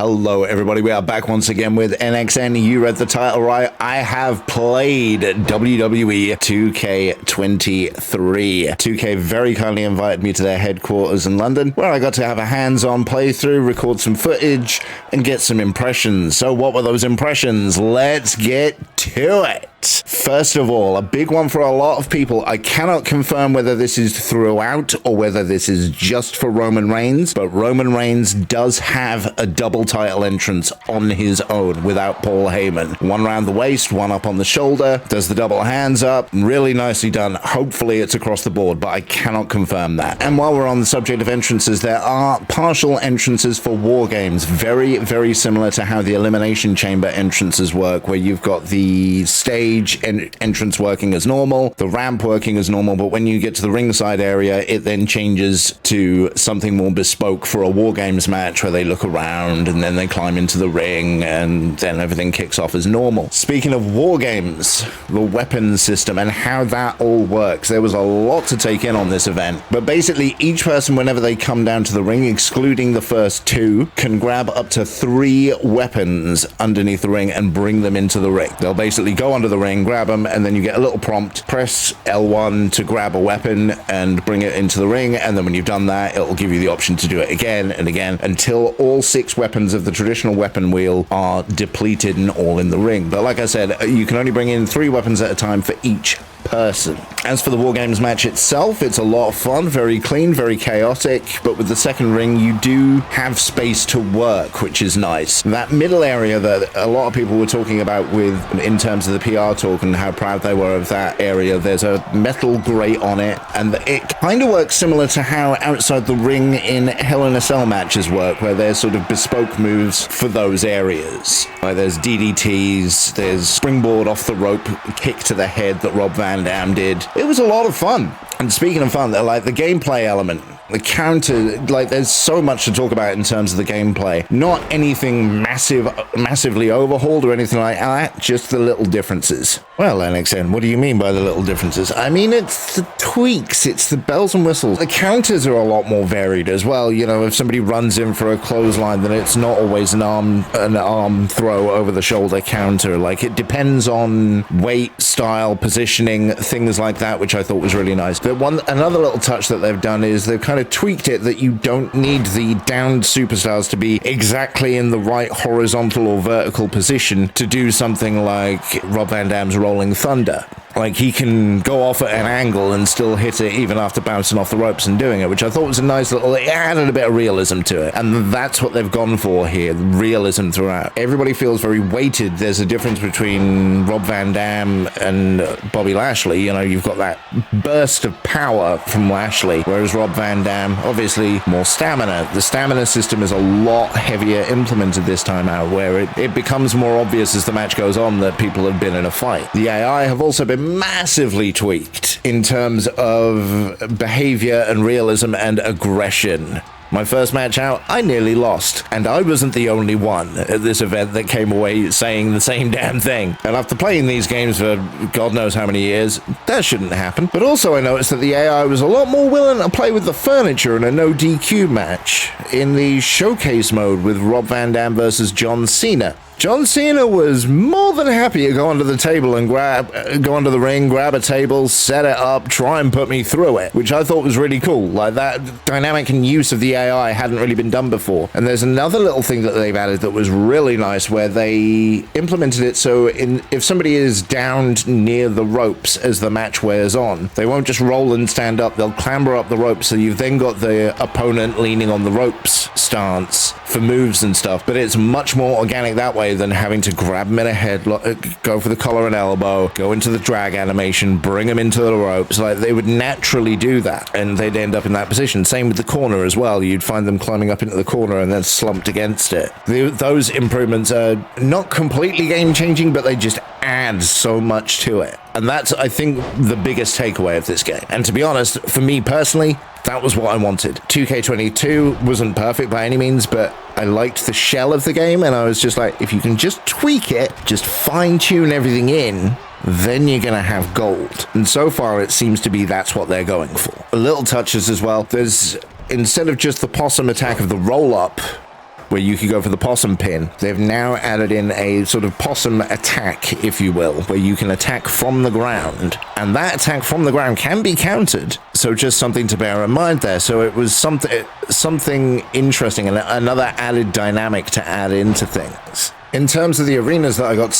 Hello everybody, we are back once again with NXN. You read the title right. I have played WWE 2K23. 2K very kindly invited me to their headquarters in London, where I got to have a hands-on playthrough, record some footage, and get some impressions. So what were those impressions? Let's get to it. First of all, a big one for a lot of people. I cannot confirm whether this is throughout or whether this is just for Roman Reigns, but Roman Reigns does have a double title entrance on his own without Paul Heyman. One around the waist, one up on the shoulder, does the double hands up. Really nicely done. Hopefully it's across the board, but I cannot confirm that. And while we're on the subject of entrances, there are partial entrances for War Games, very, very similar to how the Elimination Chamber entrances work, where you've got the stage entrance working as normal, the ramp working as normal, but when you get to the ringside area, it then changes to something more bespoke for a War Games match where they look around and then they climb into the ring and then everything kicks off as normal. Speaking of War Games, the weapons system and how that all works, there was a lot to take in on this event, but basically each person, whenever they come down to the ring, excluding the first two, can grab up to 3 weapons underneath the ring and bring them into the ring. They'll basically go under the ring, grab them, and then you get a little prompt, press L1 to grab a weapon and bring it into the ring, and then when you've done that, it'll give you the option to do it again and again until all 6 weapons of the traditional weapon wheel are depleted and all in the ring. But like I said, you can only bring in 3 weapons at a time for each person. As for the War Games match itself, it's a lot of fun, very clean, very chaotic, but with the second ring, you do have space to work, which is nice. That middle area that a lot of people were talking about in terms of the PR talk and how proud they were of that area, there's a metal grate on it, and it kind of works similar to how outside the ring in Hell in a Cell matches work, where there's sort of bespoke moves for those areas. There's DDTs, there's springboard off the rope, kick to the head that Rob Van Dam did. It was a lot of fun. And speaking of fun, like the gameplay element, the counter, like there's so much to talk about in terms of the gameplay. Not anything massively overhauled or anything like that, just the little differences. Well, NXN, what do you mean by the little differences? I mean, it's the tweaks, it's the bells and whistles. The counters are a lot more varied as well. You know, if somebody runs in for a clothesline, then it's not always an arm throw over the shoulder counter. Like, it depends on weight, style, positioning, things like that, which I thought was really nice. But another little touch that they've done is they've kind of tweaked it that you don't need the downed superstars to be exactly in the right horizontal or vertical position to do something like Rob Van Dam's Rolling Thunder. Like, he can go off at an angle and still hit it even after bouncing off the ropes and doing it, which I thought was a nice little, it added a bit of realism to it. And that's what they've gone for here, realism throughout. Everybody feels very weighted. There's a difference between Rob Van Dam and Bobby Lashley. You know, you've got that burst of power from Lashley, whereas Rob Van Dam, obviously more stamina. The stamina system is a lot heavier implemented this time out, where it becomes more obvious as the match goes on that people have been in a fight. The AI have also been massively tweaked in terms of behavior and realism and aggression. My first match out, I nearly lost, and I wasn't the only one at this event that came away saying the same damn thing. And after playing these games for God knows how many years, that shouldn't happen. But also I noticed that the AI was a lot more willing to play with the furniture in a no DQ match in the showcase mode with Rob Van Dam versus John Cena. John Cena was more than happy to go onto the table and go onto the ring, grab a table, set it up, try and put me through it, which I thought was really cool. Like, that dynamic and use of the AI hadn't really been done before. And there's another little thing that they've added that was really nice, where they implemented it so if somebody is downed near the ropes as the match wears on, they won't just roll and stand up, they'll clamber up the ropes, so you've then got the opponent leaning on the ropes stance for moves and stuff, but it's much more organic that way than having to grab them in a headlock, go for the collar and elbow, go into the drag animation, bring them into the ropes. Like, they would naturally do that, and they'd end up in that position. Same with the corner as well. You'd find them climbing up into the corner and then slumped against it. Those improvements are not completely game-changing, but they just add so much to it. And that's, I think, the biggest takeaway of this game. And to be honest, for me personally, that was what I wanted. 2K22 wasn't perfect by any means, but I liked the shell of the game, and I was just like, if you can just tweak it, just fine-tune everything in, then you're going to have gold. And so far, it seems to be that's what they're going for. Little touches as well. There's, instead of just the possum attack of the roll-up, where you could go for the possum pin. They've now added in a sort of possum attack, if you will, where you can attack from the ground, and that attack from the ground can be countered. So just something to bear in mind there. So it was something interesting and another added dynamic to add into things. In terms of the arenas that I got to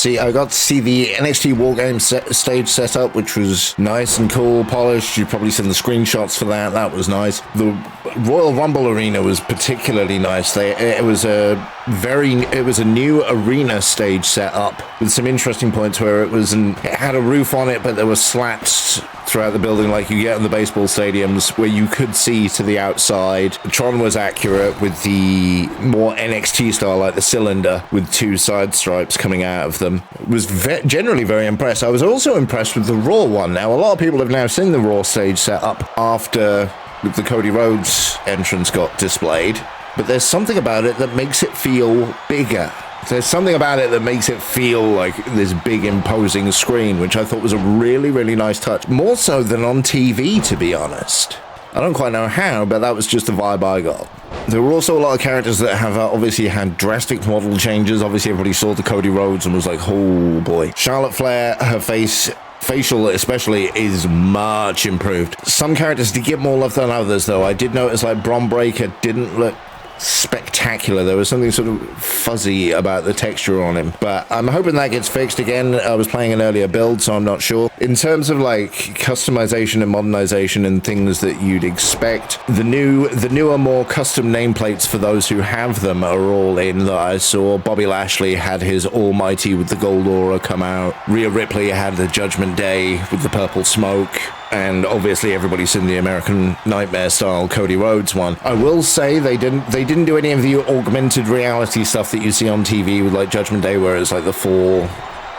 see the NXT War Games stage setup, which was nice and cool, polished. You've probably seen the screenshots for that. That was nice. The Royal Rumble arena was particularly nice. It was a new arena stage setup with some interesting points where it had a roof on it, but there were slats throughout the building like you get in the baseball stadiums where you could see to the outside. Tron was accurate with the more NXT style, like the cylinder with two side stripes coming out of them. Was generally very impressed. I was also impressed with the Raw one. Now, a lot of people have now seen the Raw stage setup after the Cody Rhodes entrance got displayed, but there's something about it that makes it feel bigger. There's something about it that makes it feel like this big imposing screen, which I thought was a really, really nice touch. More so than on TV, to be honest. I don't quite know how, but that was just the vibe I got. There were also a lot of characters that have obviously had drastic model changes. Obviously, everybody saw the Cody Rhodes and was like, oh boy. Charlotte Flair, her facial especially, is much improved. Some characters did get more love than others, though. I did notice like Bron Breakker didn't look spectacular. There was something sort of fuzzy about the texture on him, but I'm hoping that gets fixed. Again, I was playing an earlier build, so I'm not sure. In terms of like customization and modernization and things that you'd expect, the newer, more custom nameplates for those who have them are all in that I saw. Bobby Lashley had his Almighty with the gold aura come out. Rhea Ripley had the Judgment Day with the purple smoke. And obviously everybody's seen the American Nightmare style Cody Rhodes one. I will say they didn't do any of the augmented reality stuff that you see on TV with like Judgment Day, where it's like the four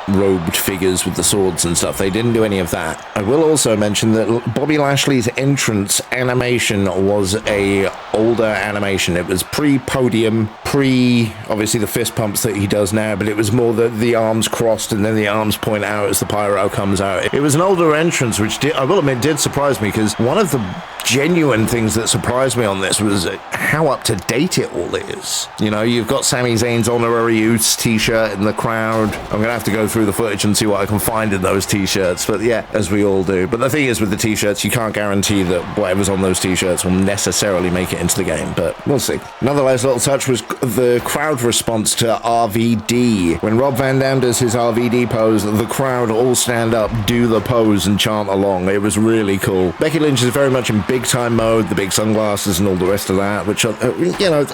robed figures with the swords and stuff. They didn't do any of that. I will also mention that Bobby Lashley's entrance animation was a older animation. It was pre-podium, obviously the fist pumps that he does now, but it was more the arms crossed and then the arms point out as the pyro comes out. It was an older entrance, which I will admit did surprise me, because one of the genuine things that surprised me on this was how up to date it all is. You know, you've got Sami Zayn's honorary Utes t-shirt in the crowd. I'm gonna have to go through the footage and see what I can find in those t-shirts, but yeah, as we all do. But the thing is, with the t-shirts, you can't guarantee that whatever's on those t-shirts will necessarily make it into the game, but we'll see. Another nice little touch was the crowd response to RVD. When Rob Van Dam does his RVD pose, the crowd all stand up, do the pose, and chant along. It was really cool. Becky Lynch is very much in big time mode, the big sunglasses and all the rest of that, which, you know,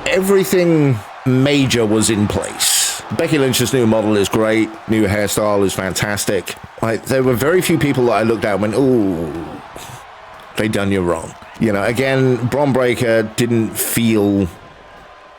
everything major was in place. Becky Lynch's new model is great. New hairstyle is fantastic. There were very few people that I looked at and went, ooh, they done you wrong. You know, again, Bron Breakker didn't feel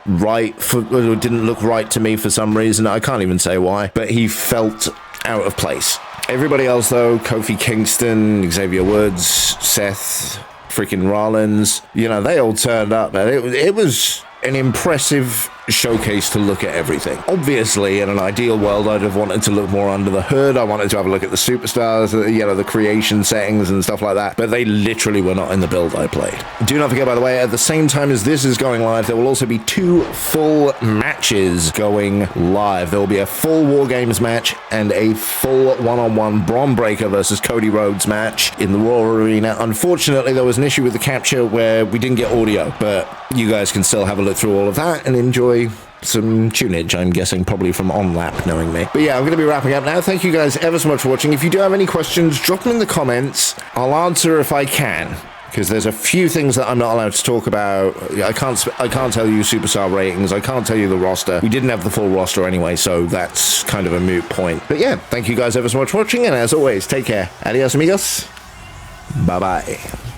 right, didn't look right to me for some reason. I can't even say why, but he felt out of place. Everybody else, though, Kofi Kingston, Xavier Woods, Seth freaking Rollins, you know, they all turned up, man. It was an impressive showcase to look at everything. Obviously, in an ideal world, I'd have wanted to look more under the hood. I wanted to have a look at the superstars, you know, the creation settings and stuff like that, but they literally were not in the build I played. Do not forget, by the way, at the same time as this is going live, there will also be 2 full matches going live. There will be a full War Games match and a full one-on-one Bron Breakker versus Cody Rhodes match in the Raw Arena. Unfortunately, there was an issue with the capture where we didn't get audio, but you guys can still have a look through all of that and enjoy some tunage, I'm guessing, probably from OnLap, knowing me. But yeah, I'm going to be wrapping up now. Thank you guys ever so much for watching. If you do have any questions, drop them in the comments. I'll answer if I can, because there's a few things that I'm not allowed to talk about. I can't tell you superstar ratings. I can't tell you the roster. We didn't have the full roster anyway, so that's kind of a moot point. But yeah, thank you guys ever so much for watching, and as always, take care. Adios, amigos. Bye-bye.